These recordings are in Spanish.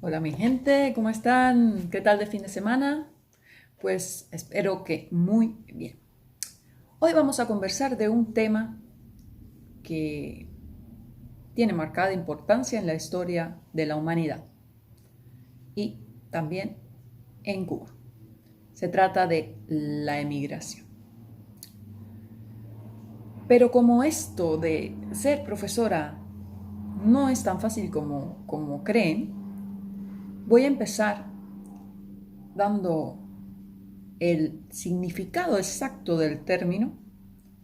Hola mi gente, ¿cómo están? ¿Qué tal de fin de semana? Pues espero que muy bien. Hoy vamos a conversar de un tema que tiene marcada importancia en la historia de la humanidad y también en Cuba. Se trata de la emigración. Pero como esto de ser profesora no es tan fácil como creen, voy a empezar dando el significado exacto del término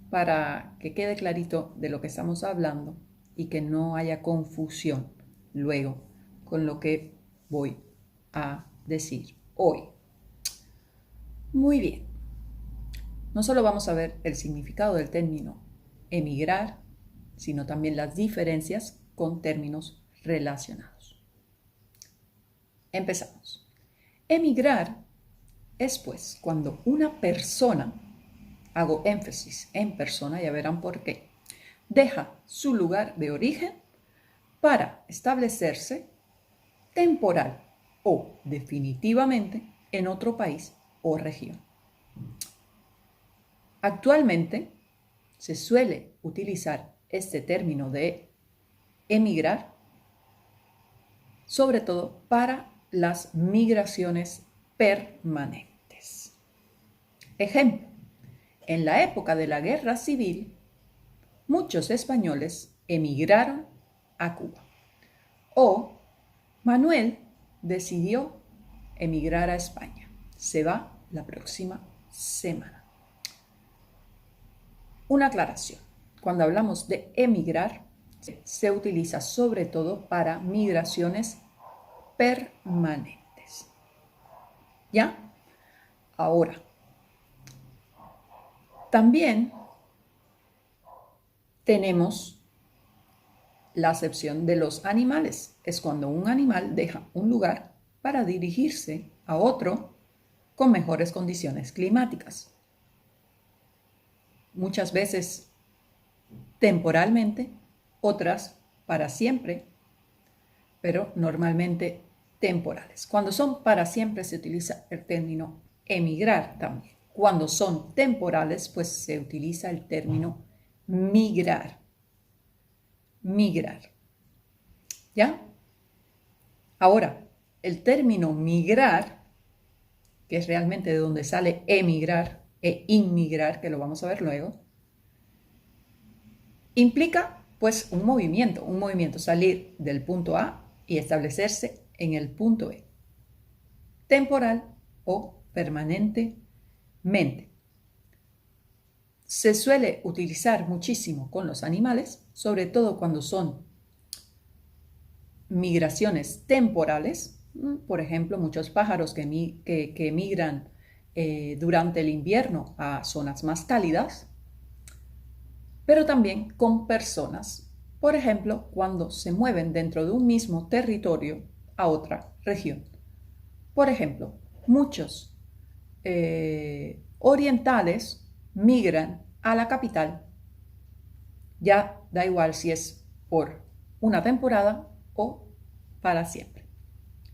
para que quede clarito de lo que estamos hablando y que no haya confusión luego con lo que voy a decir hoy. Muy bien, no solo vamos a ver el significado del término emigrar, sino también las diferencias con términos relacionados. Empezamos. Emigrar es pues cuando una persona, hago énfasis en persona, ya verán por qué, deja su lugar de origen para establecerse temporal o definitivamente en otro país o región. Actualmente se suele utilizar este término de emigrar sobre todo para las migraciones permanentes. Ejemplo, en la época de la Guerra Civil, muchos españoles emigraron a Cuba. O Manuel decidió emigrar a España. Se va la próxima semana. Una aclaración. Cuando hablamos de emigrar, se utiliza sobre todo para migraciones permanentes. ¿Ya? Ahora, también tenemos la acepción de los animales. Es cuando un animal deja un lugar para dirigirse a otro con mejores condiciones climáticas. Muchas veces temporalmente, otras para siempre, pero normalmente temporales. Cuando son para siempre se utiliza el término emigrar también. Cuando son temporales, pues se utiliza el término migrar. Migrar. ¿Ya? Ahora, el término migrar, que es realmente de donde sale emigrar e inmigrar, que lo vamos a ver luego, implica pues un movimiento, salir del punto A y establecerse en el punto B, temporal o permanentemente. Se suele utilizar muchísimo con los animales, sobre todo cuando son migraciones temporales. Por ejemplo, muchos pájaros que migran durante el invierno a zonas más cálidas, pero también con personas. Por ejemplo, cuando se mueven dentro de un mismo territorio a otra región. Por ejemplo, muchos orientales migran a la capital. Ya da igual si es por una temporada o para siempre.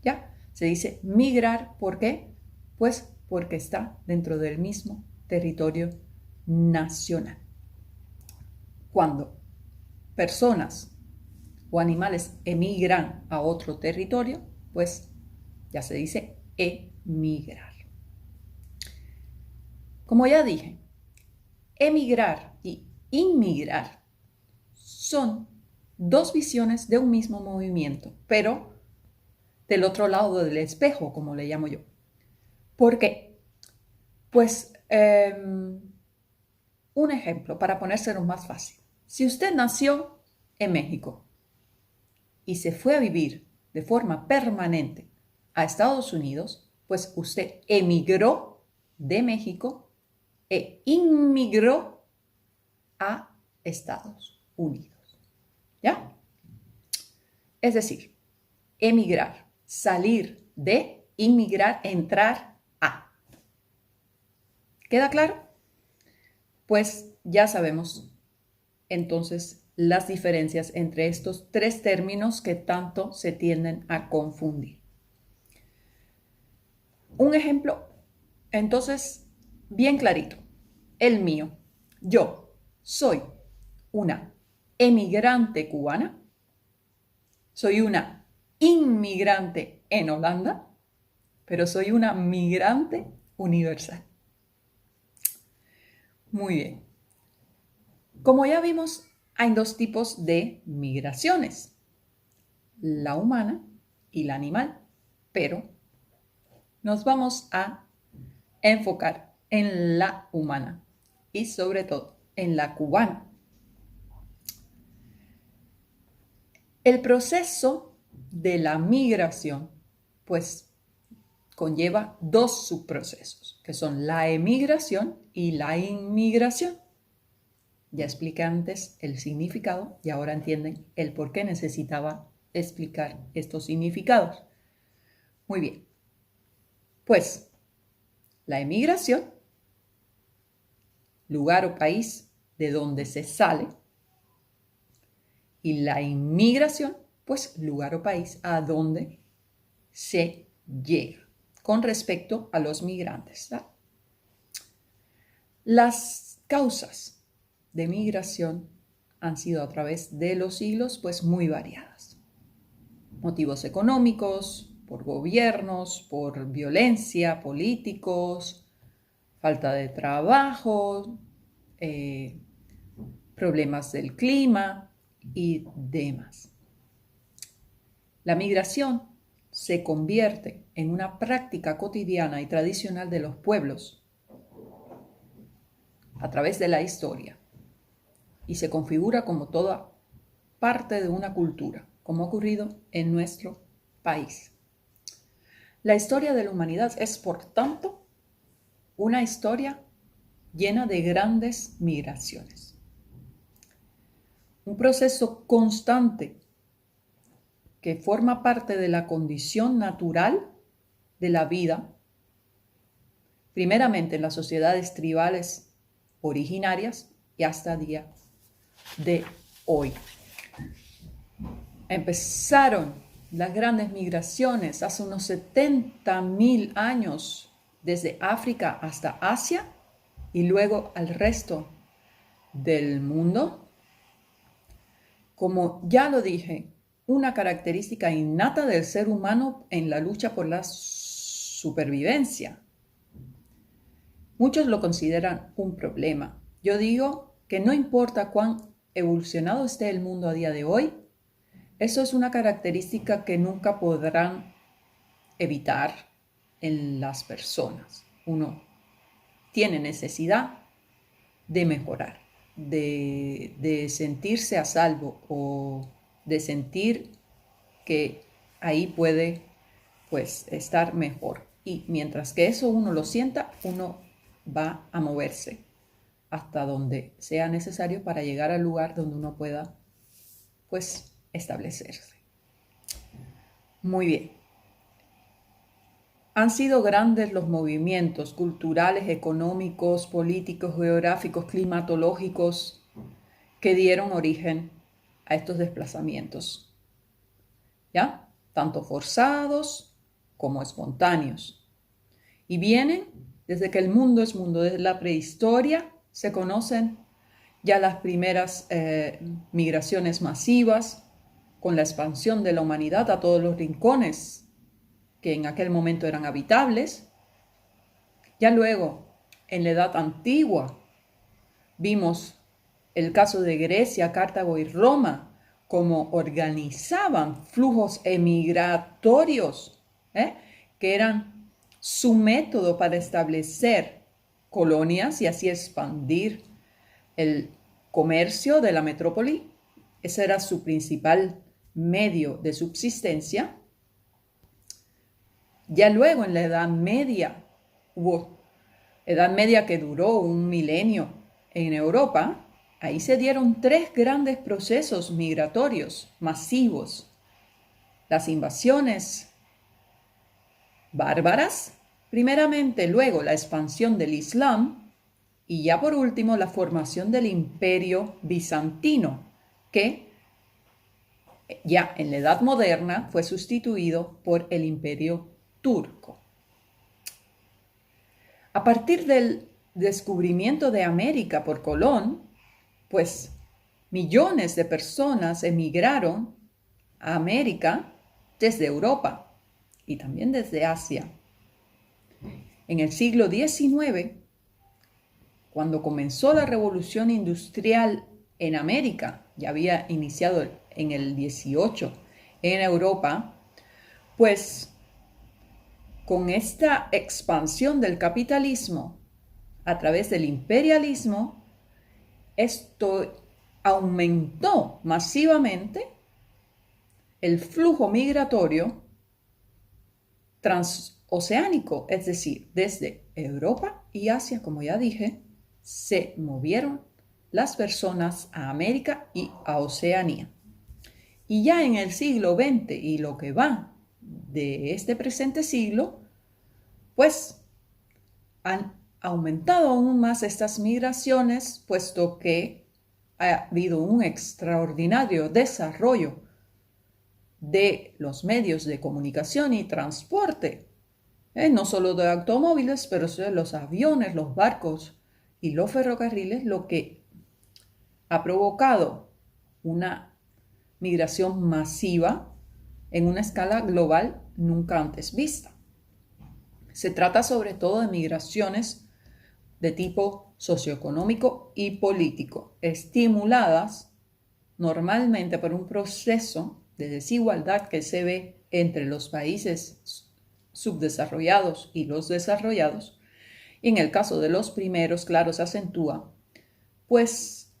¿Ya? Se dice migrar, ¿por qué? Pues porque está dentro del mismo territorio nacional. Cuando personas o animales emigran a otro territorio, pues ya se dice emigrar. Como ya dije, emigrar y inmigrar son dos visiones de un mismo movimiento, pero del otro lado del espejo, como le llamo yo. ¿Por qué? Pues un ejemplo para ponérselo más fácil. Si usted nació en México y se fue a vivir de forma permanente a Estados Unidos, pues usted emigró de México e inmigró a Estados Unidos. ¿Ya? Es decir, emigrar, salir de, inmigrar, entrar a. ¿Queda claro? Pues ya sabemos entonces las diferencias entre estos tres términos que tanto se tienden a confundir. Un ejemplo, entonces, bien clarito, el mío. Yo soy una emigrante cubana, soy una inmigrante en Holanda, pero soy una migrante universal. Muy bien. Como ya vimos, hay dos tipos de migraciones, la humana y la animal, pero nos vamos a enfocar en la humana y sobre todo en la cubana. El proceso de la migración, pues, conlleva dos subprocesos, que son la emigración y la inmigración. Ya expliqué antes el significado y ahora entienden el por qué necesitaba explicar estos significados. Muy bien. Pues, la emigración, lugar o país de donde se sale, y la inmigración, pues lugar o país a donde se llega con respecto a los migrantes, ¿verdad? Las causas de migración han sido a través de los siglos pues muy variadas. Motivos económicos, por gobiernos, por violencia, políticos, falta de trabajo, problemas del clima y demás. La migración se convierte en una práctica cotidiana y tradicional de los pueblos a través de la historia y se configura como toda parte de una cultura, como ha ocurrido en nuestro país. La historia de la humanidad es, por tanto, una historia llena de grandes migraciones. Un proceso constante que forma parte de la condición natural de la vida, primeramente en las sociedades tribales originarias y hasta el día de hoy. Empezaron las grandes migraciones hace unos 70.000 años desde África hasta Asia y luego al resto del mundo. Como ya lo dije, una característica innata del ser humano en la lucha por la supervivencia. Muchos lo consideran un problema. Yo digo que no importa cuán evolucionado esté el mundo a día de hoy, eso es una característica que nunca podrán evitar en las personas. Uno tiene necesidad de mejorar, de sentirse a salvo o de sentir que ahí puede pues estar mejor. Y mientras que eso uno lo sienta, uno va a moverse hasta donde sea necesario para llegar al lugar donde uno pueda pues establecerse. Muy bien. Han sido grandes los movimientos culturales, económicos, políticos, geográficos, climatológicos que dieron origen a estos desplazamientos, ¿ya? Tanto forzados como espontáneos. Y vienen desde que el mundo es mundo, desde la prehistoria se conocen ya las primeras migraciones masivas con la expansión de la humanidad a todos los rincones que en aquel momento eran habitables. Ya luego, en la Edad Antigua, vimos el caso de Grecia, Cartago y Roma, cómo organizaban flujos emigratorios, que eran su método para establecer colonias y así expandir el comercio de la metrópoli. Ese era su principal medio de subsistencia. Ya luego en la Edad Media, hubo Edad Media que duró un milenio en Europa, ahí se dieron tres grandes procesos migratorios masivos. Las invasiones bárbaras, primeramente, luego la expansión del Islam y ya por último la formación del Imperio Bizantino, que ya en la Edad Moderna fue sustituido por el Imperio Turco. A partir del descubrimiento de América por Colón, pues millones de personas emigraron a América desde Europa y también desde Asia. En el siglo XIX, cuando comenzó la revolución industrial en América, ya había iniciado en el 18 en Europa, pues con esta expansión del capitalismo a través del imperialismo, esto aumentó masivamente el flujo migratorio transoceánico, es decir, desde Europa y Asia, como ya dije, se movieron las personas a América y a Oceanía. Y ya en el siglo XX y lo que va de este presente siglo, pues han aumentado aún más estas migraciones, puesto que ha habido un extraordinario desarrollo de los medios de comunicación y transporte, no solo de automóviles, pero de los aviones, los barcos y los ferrocarriles, lo que ha provocado una migración masiva en una escala global nunca antes vista. Se trata sobre todo de migraciones de tipo socioeconómico y político, estimuladas normalmente por un proceso de desigualdad que se ve entre los países subdesarrollados y los desarrollados. Y en el caso de los primeros, claro, se acentúa, pues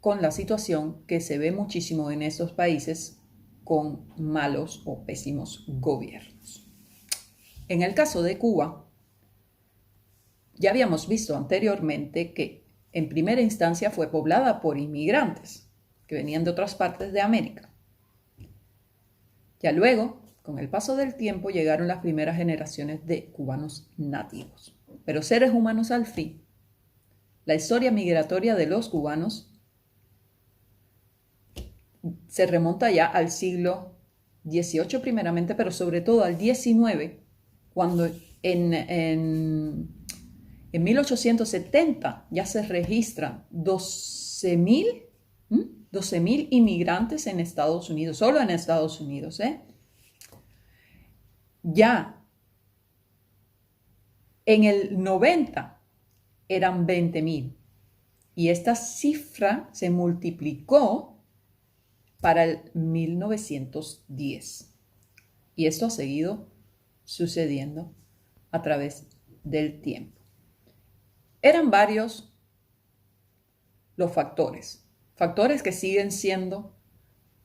con la situación que se ve muchísimo en estos países con malos o pésimos gobiernos. En el caso de Cuba, ya habíamos visto anteriormente que en primera instancia fue poblada por inmigrantes que venían de otras partes de América. Ya luego, con el paso del tiempo, llegaron las primeras generaciones de cubanos nativos, pero seres humanos al fin. La historia migratoria de los cubanos se remonta ya al siglo XVIII primeramente, pero sobre todo al XIX, cuando en 1870 ya se registran 12,000 inmigrantes en Estados Unidos, solo en Estados Unidos. Ya en el 90 eran 20,000 y esta cifra se multiplicó para el 1910. Y esto ha seguido sucediendo a través del tiempo. Eran varios los factores que siguen siendo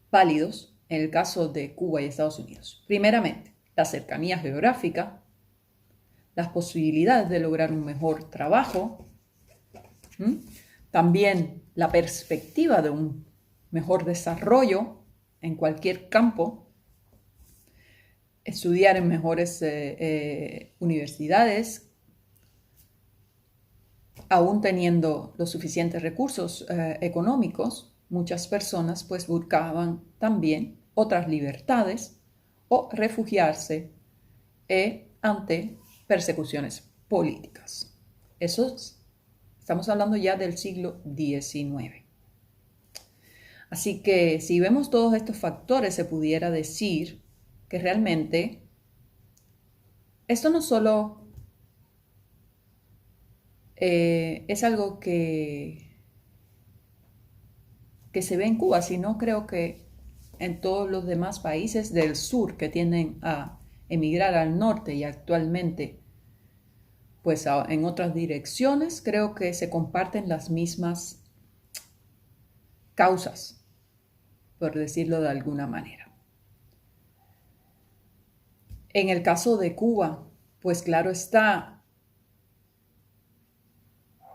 válidos en el caso de Cuba y Estados Unidos. Primeramente, la cercanía geográfica, las posibilidades de lograr un mejor trabajo, también la perspectiva de un mejor desarrollo en cualquier campo, estudiar en mejores universidades, aún teniendo los suficientes recursos económicos, muchas personas pues buscaban también otras libertades o refugiarse ante persecuciones políticas. Estamos hablando ya del siglo XIX. Así que si vemos todos estos factores, se pudiera decir que realmente esto no solo es algo que se ve en Cuba, sino creo que en todos los demás países del sur que tienden a emigrar al norte y actualmente pues en otras direcciones, creo que se comparten las mismas causas, por decirlo de alguna manera. En el caso de Cuba, pues claro está,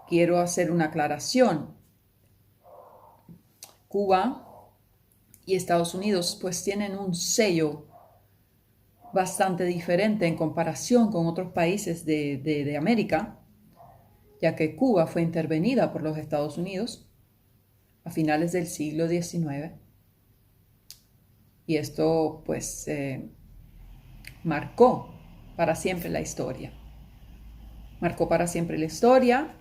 quiero hacer una aclaración. Cuba y Estados Unidos pues tienen un sello bastante diferente en comparación con otros países de América, ya que Cuba fue intervenida por los Estados Unidos a finales del siglo XIX y esto pues marcó para siempre la historia. marcó para siempre la historia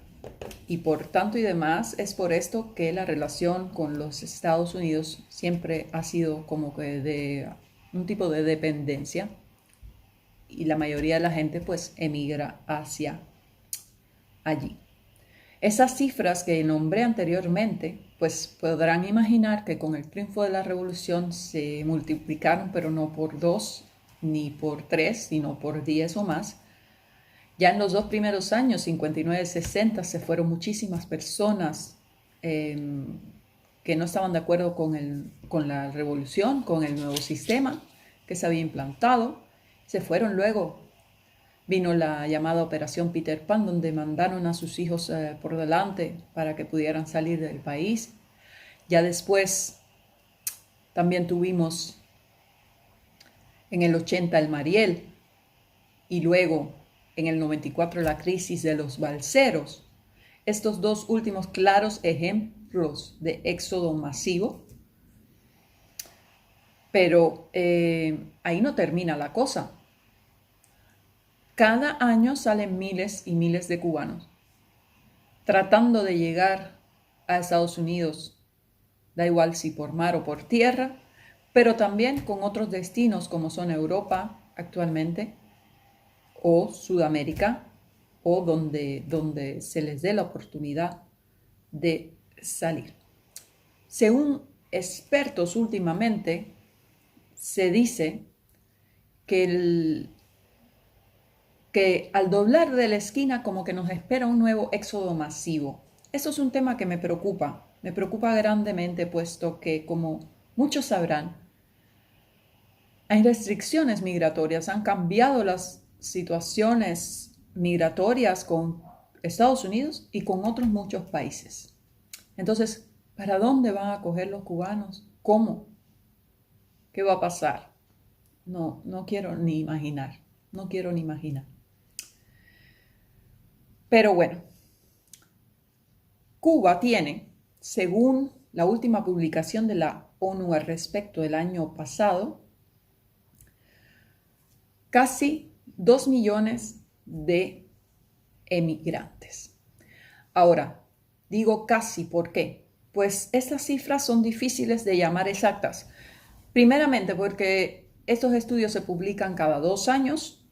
y por tanto y demás es por esto que la relación con los Estados Unidos siempre ha sido como que de un tipo de dependencia y la mayoría de la gente pues emigra hacia allí. Esas cifras que nombré anteriormente, pues podrán imaginar que con el triunfo de la revolución se multiplicaron, pero no por 2 ni por 3, sino por 10 o más. Ya en los 2 primeros años, 59 y 60, se fueron muchísimas personas que no estaban de acuerdo con la revolución, con el nuevo sistema que se había implantado. Se fueron luego. Vino la llamada Operación Peter Pan, donde mandaron a sus hijos por delante para que pudieran salir del país. Ya después también tuvimos en el 80 el Mariel y luego en el 94 la crisis de los balseros. Estos dos últimos claros ejemplos de éxodo masivo. Pero ahí no termina la cosa. Cada año salen miles y miles de cubanos tratando de llegar a Estados Unidos, da igual si por mar o por tierra, pero también con otros destinos como son Europa actualmente o Sudamérica o donde se les dé la oportunidad de salir. Según expertos últimamente, se dice que al doblar de la esquina como que nos espera un nuevo éxodo masivo. Eso es un tema que me preocupa grandemente, puesto que, como muchos sabrán, hay restricciones migratorias, han cambiado las situaciones migratorias con Estados Unidos y con otros muchos países. Entonces, ¿para dónde van a coger los cubanos? ¿Cómo? ¿Qué va a pasar? No quiero ni imaginar, no quiero ni imaginar. Pero bueno, Cuba tiene, según la última publicación de la ONU al respecto del año pasado, casi 2 millones de emigrantes. Ahora, digo casi, ¿por qué? Pues estas cifras son difíciles de llamar exactas. Primeramente porque estos estudios se publican cada 2 años,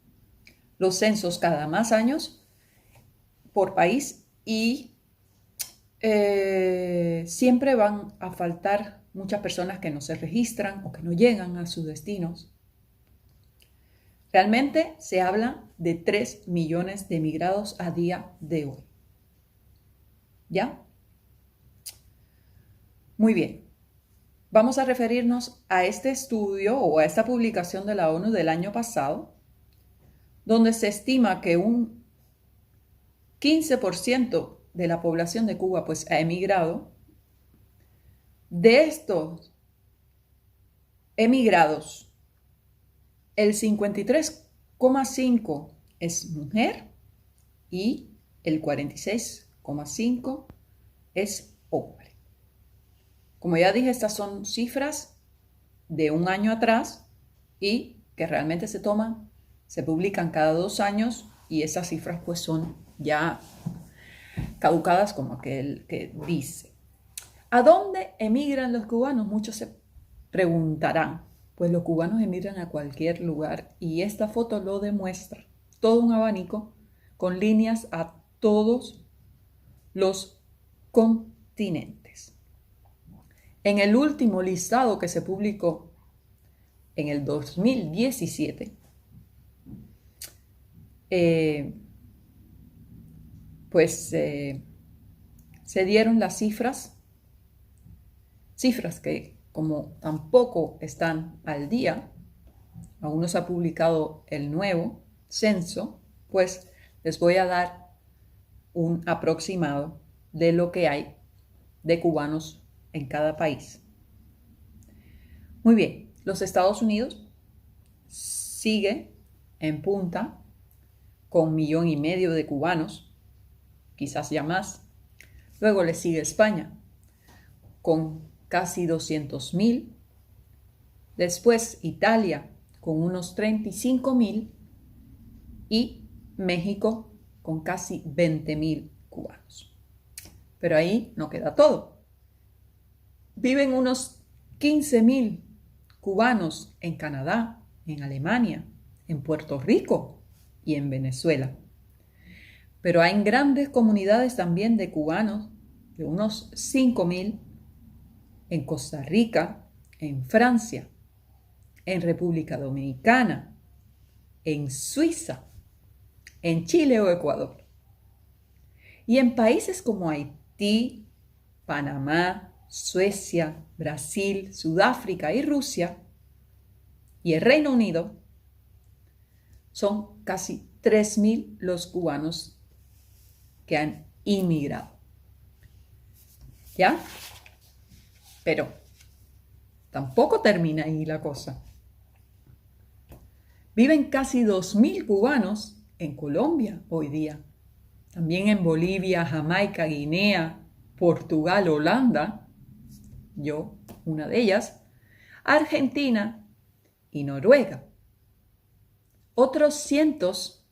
los censos cada más años por país y siempre van a faltar muchas personas que no se registran o que no llegan a sus destinos. Realmente se habla de 3 millones de emigrados a día de hoy. ¿Ya? Muy bien. Vamos a referirnos a este estudio o a esta publicación de la ONU del año pasado, donde se estima que un 15% de la población de Cuba pues ha emigrado. De estos emigrados, el 53,5% es mujer y el 46,5% es hombre. Como ya dije, estas son cifras de un año atrás y que realmente se publican cada 2 años y esas cifras pues son ya caducadas como aquel que dice. ¿A dónde emigran los cubanos? Muchos se preguntarán. Pues los cubanos emigran a cualquier lugar y esta foto lo demuestra. Todo un abanico con líneas a todos los continentes. En el último listado que se publicó en el 2017, se dieron las cifras que como tampoco están al día, aún no se ha publicado el nuevo censo, pues les voy a dar un aproximado de lo que hay de cubanos en cada país. Muy bien, los Estados Unidos sigue en punta con 1,5 millones de cubanos, quizás ya más. Luego le sigue España con casi 200,000. Después Italia con unos 35,000 y México con casi 20.000 cubanos. Pero ahí no queda todo. Viven unos 15.000 cubanos en Canadá, en Alemania, en Puerto Rico y en Venezuela. Pero hay grandes comunidades también de cubanos, de unos 5.000 en Costa Rica, en Francia, en República Dominicana, en Suiza, en Chile o Ecuador. Y en países como Haití, Panamá, Suecia, Brasil, Sudáfrica y Rusia, y el Reino Unido, son casi 3.000 los cubanos que han inmigrado. ¿Ya? Pero tampoco termina ahí la cosa. Viven casi 2.000 cubanos en Colombia hoy día. También en Bolivia, Jamaica, Guinea, Portugal, Holanda, yo, una de ellas, Argentina y Noruega. Otros cientos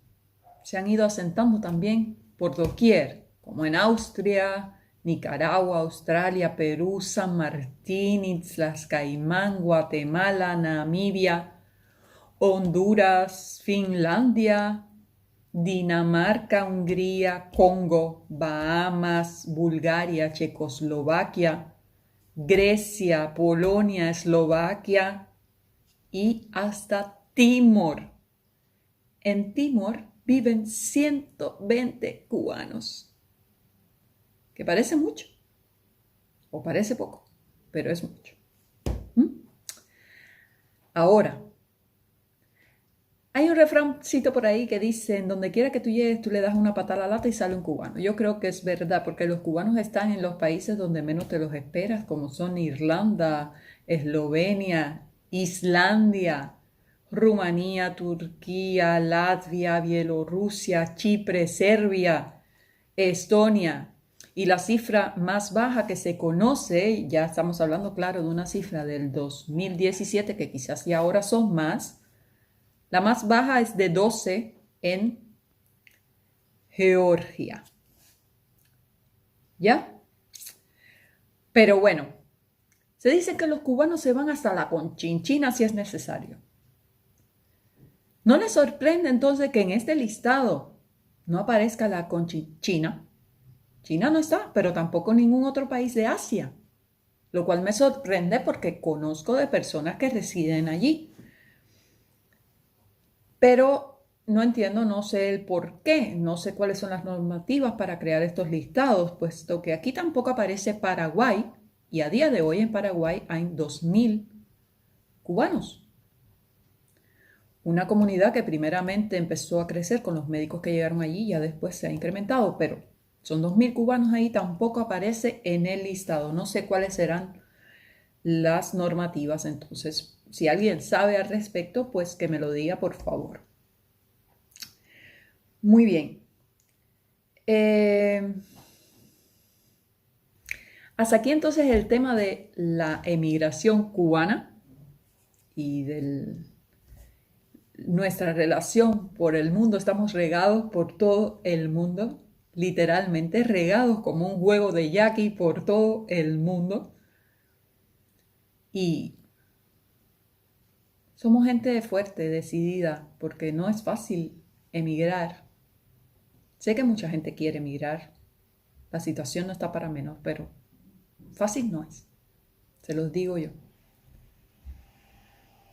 se han ido asentando también por doquier, como en Austria, Nicaragua, Australia, Perú, San Martín, Islas Caimán, Guatemala, Namibia, Honduras, Finlandia, Dinamarca, Hungría, Congo, Bahamas, Bulgaria, Checoslovaquia, Grecia, Polonia, Eslovaquia y hasta Timor. En Timor viven 120 cubanos, que parece mucho o parece poco, pero es mucho. Ahora, hay un refrancito por ahí que dice, en donde quiera que tú llegues, tú le das una patada a la lata y sale un cubano. Yo creo que es verdad, porque los cubanos están en los países donde menos te los esperas, como son Irlanda, Eslovenia, Islandia, Rumanía, Turquía, Latvia, Bielorrusia, Chipre, Serbia, Estonia. Y la cifra más baja que se conoce, ya estamos hablando, claro, de una cifra del 2017, que quizás ya ahora son más. La más baja es de 12 en Georgia. ¿Ya? Pero bueno, se dice que los cubanos se van hasta la Conchinchina si es necesario. ¿No les sorprende entonces que en este listado no aparezca la Conchinchina? China no está, pero tampoco ningún otro país de Asia, lo cual me sorprende porque conozco de personas que residen allí. Pero no entiendo, no sé el por qué, no sé cuáles son las normativas para crear estos listados, puesto que aquí tampoco aparece Paraguay, y a día de hoy en Paraguay hay 2.000 cubanos. Una comunidad que primeramente empezó a crecer con los médicos que llegaron allí y ya después se ha incrementado, pero son 2.000 cubanos ahí, tampoco aparece en el listado. No sé cuáles serán las normativas, entonces si alguien sabe al respecto, pues que me lo diga, por favor. Muy bien. Hasta aquí entonces el tema de la emigración cubana y de nuestra relación por el mundo. Estamos regados por todo el mundo, literalmente regados como un juego de yaqui por todo el mundo. Y somos gente fuerte, decidida, porque no es fácil emigrar. Sé que mucha gente quiere emigrar. La situación no está para menos, pero fácil no es. Se los digo yo.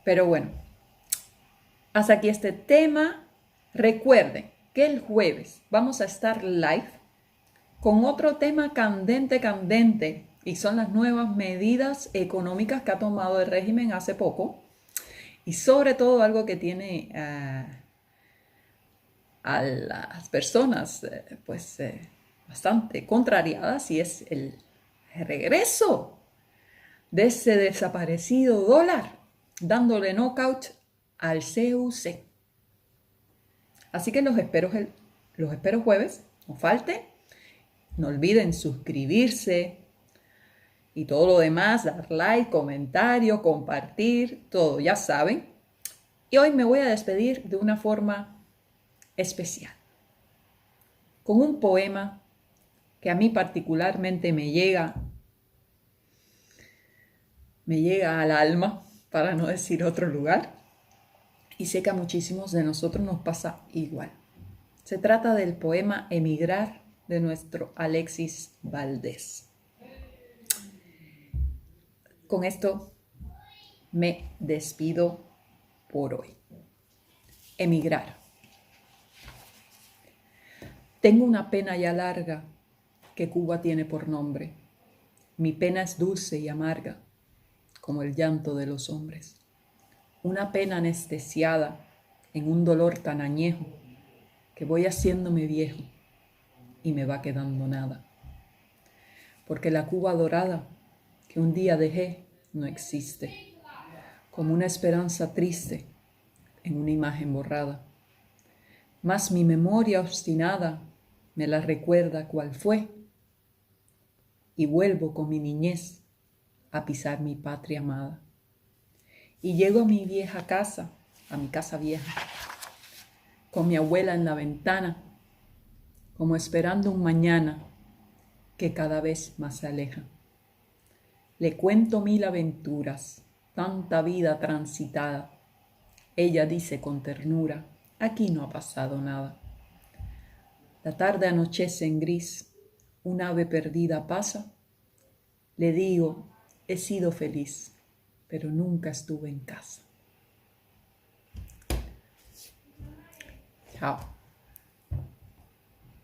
Pero bueno, hasta aquí este tema. Recuerden que el jueves vamos a estar live con otro tema candente, y son las nuevas medidas económicas que ha tomado el régimen hace poco, y sobre todo algo que tiene a las personas bastante contrariadas, y es el regreso de ese desaparecido dólar, dándole knockout al CUC. Así que los espero jueves, no falte. No olviden suscribirse y todo lo demás, dar like, comentario, compartir, todo, ya saben. Y hoy me voy a despedir de una forma especial. con un poema que a mí particularmente me llega al alma, para no decir otro lugar, y sé que a muchísimos de nosotros nos pasa igual. Se trata del poema Emigrar de nuestro Alexis Valdés. Con esto me despido por hoy. Emigrar. Tengo una pena ya larga que Cuba tiene por nombre. Mi pena es dulce y amarga, como el llanto de los hombres. Una pena anestesiada en un dolor tan añejo que voy haciéndome viejo y me va quedando nada. Porque la Cuba dorada que un día dejé no existe, como una esperanza triste en una imagen borrada. Mas mi memoria obstinada me la recuerda cual fue y vuelvo con mi niñez a pisar mi patria amada. Y llego a mi vieja casa, a mi casa vieja, con mi abuela en la ventana, como esperando un mañana que cada vez más se aleja. Le cuento 1000 aventuras, tanta vida transitada. Ella dice con ternura, aquí no ha pasado nada. La tarde anochece en gris, un ave perdida pasa. Le digo, he sido feliz, pero nunca estuve en casa. Chao.